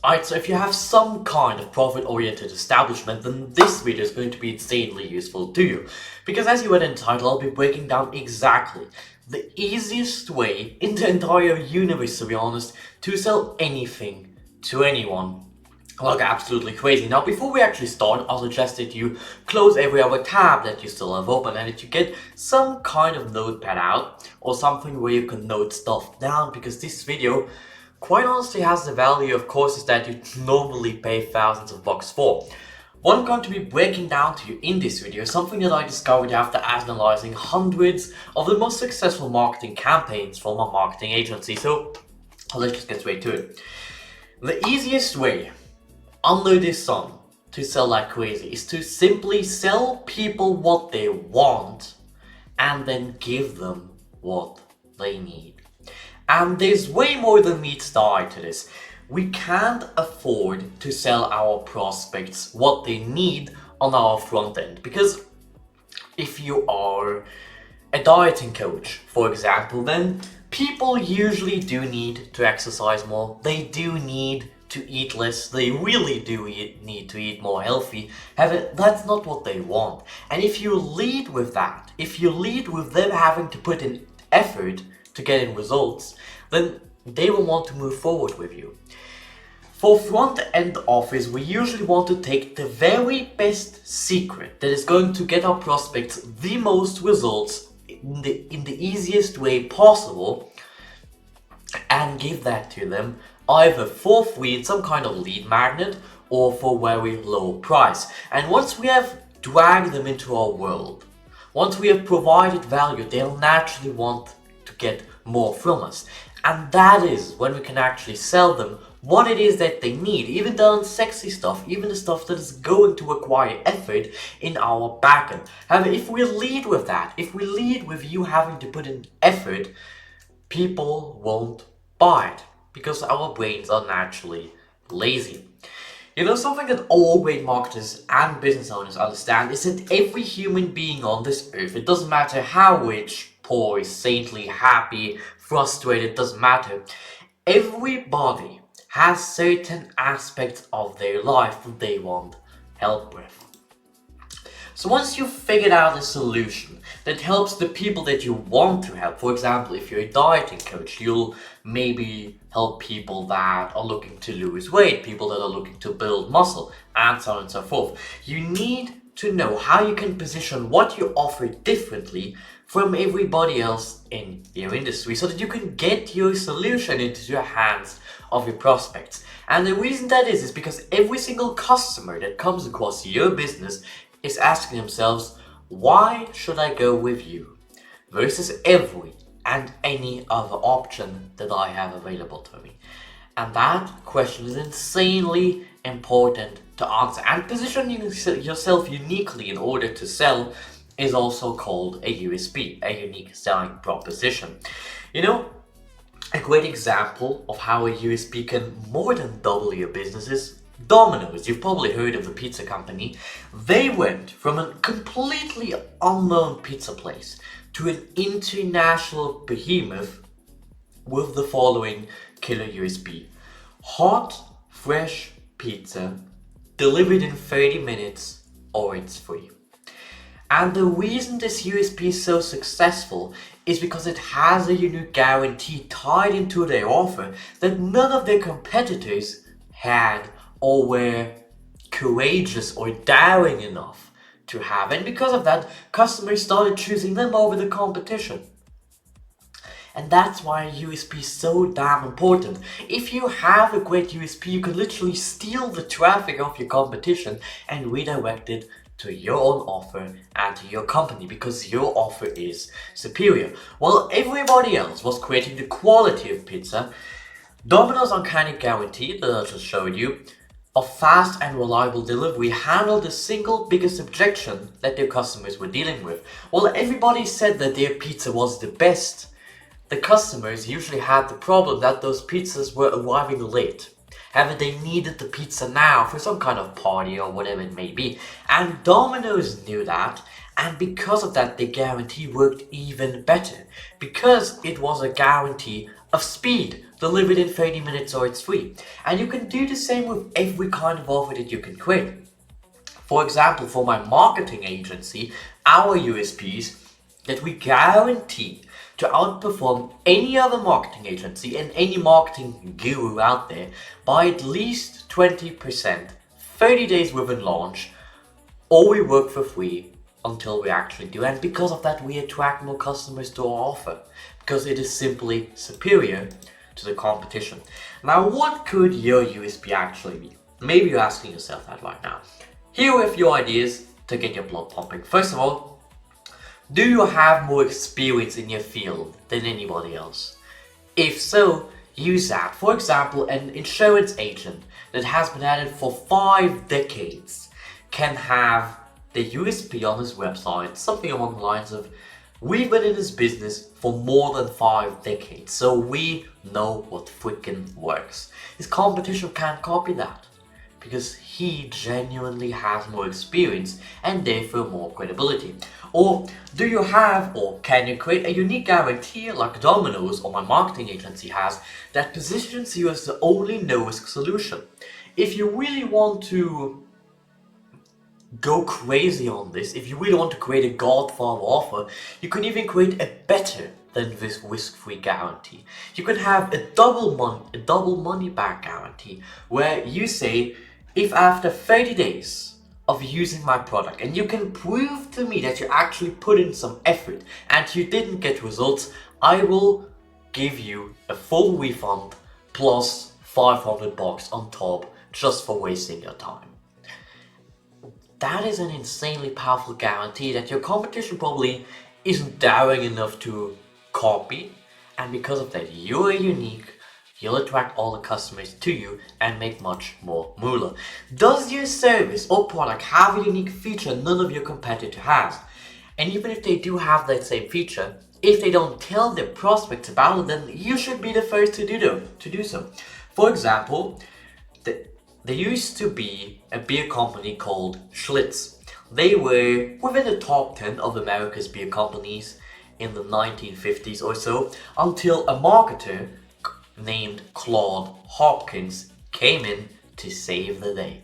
Alright, so if you have some kind of profit-oriented establishment, then this video is going to be insanely useful to you. Because as you read in the title, I'll be breaking down exactly the easiest way in the entire universe, to be honest, to sell anything to anyone. Like absolutely crazy. Now, before we actually start, I'll suggest that you close every other tab that you still have open and that you get some kind of notepad out or something where you can note stuff down, because this video quite honestly has the value of courses that you normally pay thousands of bucks for. What I'm going to be breaking down to you in this video is something that I discovered after analyzing hundreds of the most successful marketing campaigns from a marketing agency. So let's just get straight to it. The easiest way under this sun to sell like crazy is to simply sell people what they want and then give them what they need. And there's way more than meets the eye to this. We can't afford to sell our prospects what they need on our front end, because if you are a dieting coach, for example, then people usually do need to exercise more. They do need to eat less. They really do need to eat more healthy. However, that's not what they want. And if you lead with that, if you lead with them having to put in effort to get in results, then they will want to move forward with you. For front-end office, we usually want to take the very best secret that is going to get our prospects the most results in the easiest way possible and give that to them either for free in some kind of lead magnet or for very low price. And once we have dragged them into our world, once we have provided value, they'll naturally want to get more from us. And that is when we can actually sell them what it is that they need, even the unsexy stuff, even the stuff that is going to require effort in our backend. However, if we lead with that, if we lead with you having to put in effort, people won't buy it because our brains are naturally lazy. You know, something that all great marketers and business owners understand is that every human being on this earth, it doesn't matter how rich, poor, saintly, happy, frustrated, doesn't matter. Everybody has certain aspects of their life that they want help with. So once you've figured out a solution that helps the people that you want to help, for example, if you're a dieting coach, you'll maybe help people that are looking to lose weight, people that are looking to build muscle, and so on and so forth. You need to know how you can position what you offer differently from everybody else in your industry so that you can get your solution into the hands of your prospects. And the reason that is because every single customer that comes across your business is asking themselves, why should I go with you versus every and any other option that I have available to me? And that question is insanely important to answer. And positioning yourself uniquely in order to sell is also called a USP, a unique selling proposition. You know, a great example of how a USP can more than double your business is Domino's. You've probably heard of the pizza company. They went from a completely unknown pizza place to an international behemoth with the following killer USP. Hot, fresh pizza delivered in 30 minutes or it's free. And the reason this USP is so successful is because it has a unique guarantee tied into their offer that none of their competitors had or were courageous or daring enough to have. And because of that, customers started choosing them over the competition. And that's why USP is so damn important. If you have a great USP, you can literally steal the traffic of your competition and redirect it to your own offer and to your company because your offer is superior. While everybody else was creating the quality of pizza, Domino's Uncanny Guarantee that I just showed you of fast and reliable delivery handled the single biggest objection that their customers were dealing with. While everybody said that their pizza was the best, the customers usually had the problem that those pizzas were arriving late. However, they needed the pizza now for some kind of party or whatever it may be. And Domino's knew that, and because of that, the guarantee worked even better. Because it was a guarantee of speed. delivered in 30 minutes or it's free. And you can do the same with every kind of offer that you can create. For example, for my marketing agency, our USPs that we guarantee to outperform any other marketing agency and any marketing guru out there by at least 20%, 30 days within launch, or we work for free until we actually do. And because of that, we attract more customers to our offer because it is simply superior to the competition. Now, what could your USP actually be? Maybe you're asking yourself that right now. Here are a few ideas to get your blood pumping. First of all, do you have more experience in your field than anybody else? If so, use that. For example, an insurance agent that has been at it for 5 decades can have the USP on his website, something along the lines of, we've been in this business for more than 5 decades, so we know what freaking works. His competition can't copy that because he genuinely has more experience and therefore more credibility. Or do you have, or can you create a unique guarantee like Domino's or my marketing agency has that positions you as the only no-risk solution? If you really want to go crazy on this, if you really want to create a godfather offer, you can even create a better than this risk-free guarantee. You can have a double money back guarantee where you say, if after 30 days of using my product and you can prove to me that you actually put in some effort and you didn't get results, I will give you a full refund plus $500 on top just for wasting your time. That is an insanely powerful guarantee that your competition probably isn't daring enough to copy, and because of that you are unique. You'll attract all the customers to you and make much more moolah. Does your service or product have a unique feature none of your competitor has? And even if they do have that same feature, if they don't tell their prospects about it, then you should be the first to do so. For example, there used to be a beer company called Schlitz. They were within the top 10 of America's beer companies in the 1950s or so, until a marketer named Claude Hopkins came in to save the day.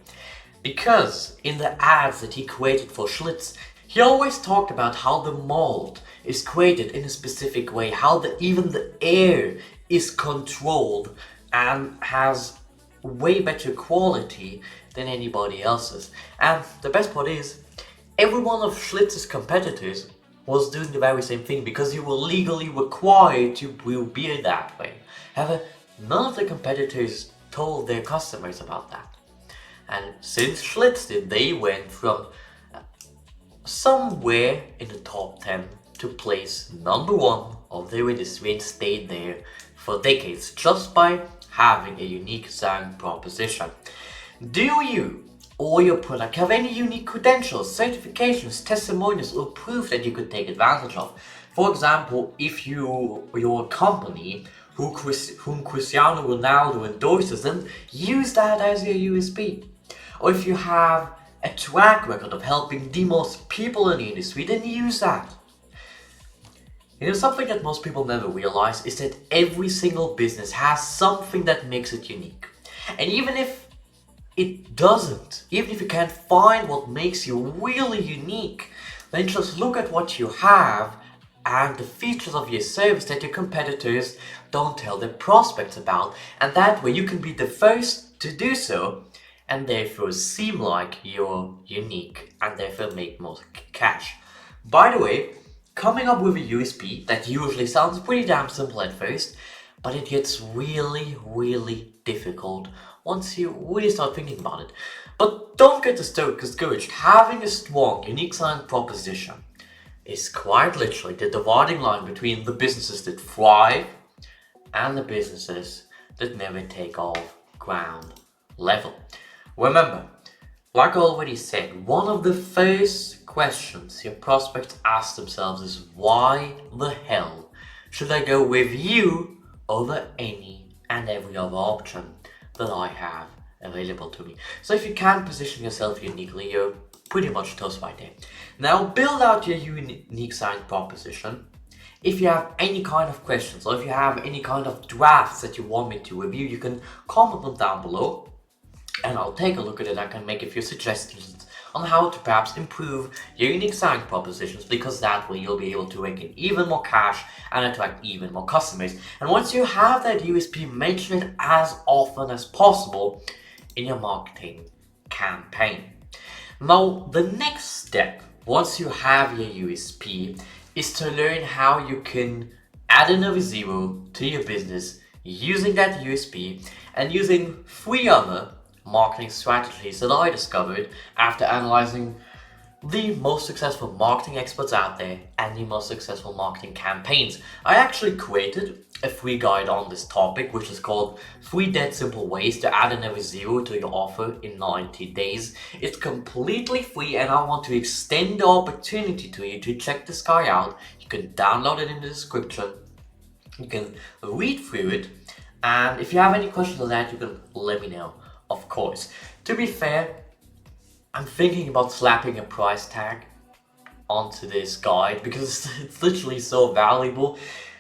Because in the ads that he created for Schlitz, he always talked about how the malt is created in a specific way, how even the air is controlled and has way better quality than anybody else's. And the best part is, every one of Schlitz's competitors was doing the very same thing because you were legally required to brew beer that way. However, none of the competitors told their customers about that. And since Schlitz did, they went from somewhere in the top 10 to place number 1 of their industry and stayed there for decades just by having a unique selling proposition. Do you or your product have any unique credentials, certifications, testimonials, or proof that you could take advantage of? For example, if you're a company whom Cristiano Ronaldo endorses, then use that as your USP. Or if you have a track record of helping the most people in the industry, then use that. You know, something that most people never realize is that every single business has something that makes it unique. And even if it doesn't, even if you can't find what makes you really unique, then just look at what you have and the features of your service that your competitors don't tell their prospects about, and that way you can be the first to do so and therefore seem like you're unique and therefore make more cash. By the way, coming up with a USP that usually sounds pretty damn simple at first, but it gets really, really difficult once you really start thinking about it. But don't get discouraged. Having a strong, unique selling proposition is quite literally the dividing line between the businesses that thrive and the businesses that never take off ground level. Remember, like I already said, one of the first questions your prospects ask themselves is, why the hell should I go with you over any and every other option that I have available to me? So if you can position yourself uniquely, you're pretty much toast right there. Now build out your unique selling proposition If you have any kind of questions or if you have any kind of drafts that you want me to review, you can comment them down below and I'll take a look at it. I can make a few suggestions on how to perhaps improve your unique selling propositions, because that way you'll be able to rake in even more cash and attract even more customers. And once you have that USP, mention it as often as possible in your marketing campaign. Now, the next step, once you have your USP, is to learn how you can add another zero to your business using that USP and using 3 other marketing strategies that I discovered after analyzing the most successful marketing experts out there and the most successful marketing campaigns. I actually created a free guide on this topic, which is called 3 Dead Simple Ways to Add Another Zero to Your Offer in 90 Days. It's completely free and I want to extend the opportunity to you to check this guy out. You can download it in the description. You can read through it, and if you have any questions on that, you can let me know, of course. To be fair, I'm thinking about slapping a price tag onto this guide because it's literally so valuable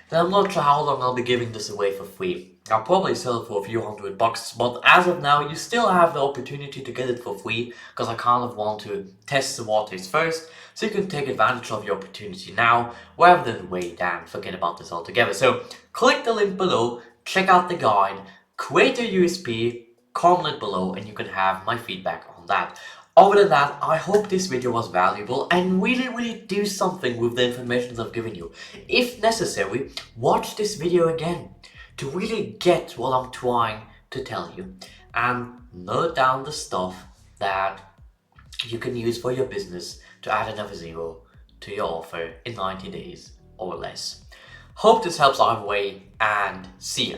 that I'm not sure how long I'll be giving this away for free. I'll probably sell it for a few $100, but as of now, you still have the opportunity to get it for free because I kind of want to test the waters first, so you can take advantage of your opportunity now rather than wait and forget about this altogether. So click the link below, check out the guide, create a USP, comment below, and you can have my feedback on that. Other than that, I hope this video was valuable and really do something with the information I've given you. If necessary, watch this video again to really get what I'm trying to tell you and note down the stuff that you can use for your business to add another zero to your offer in 90 days or less. Hope this helps either way, and see ya.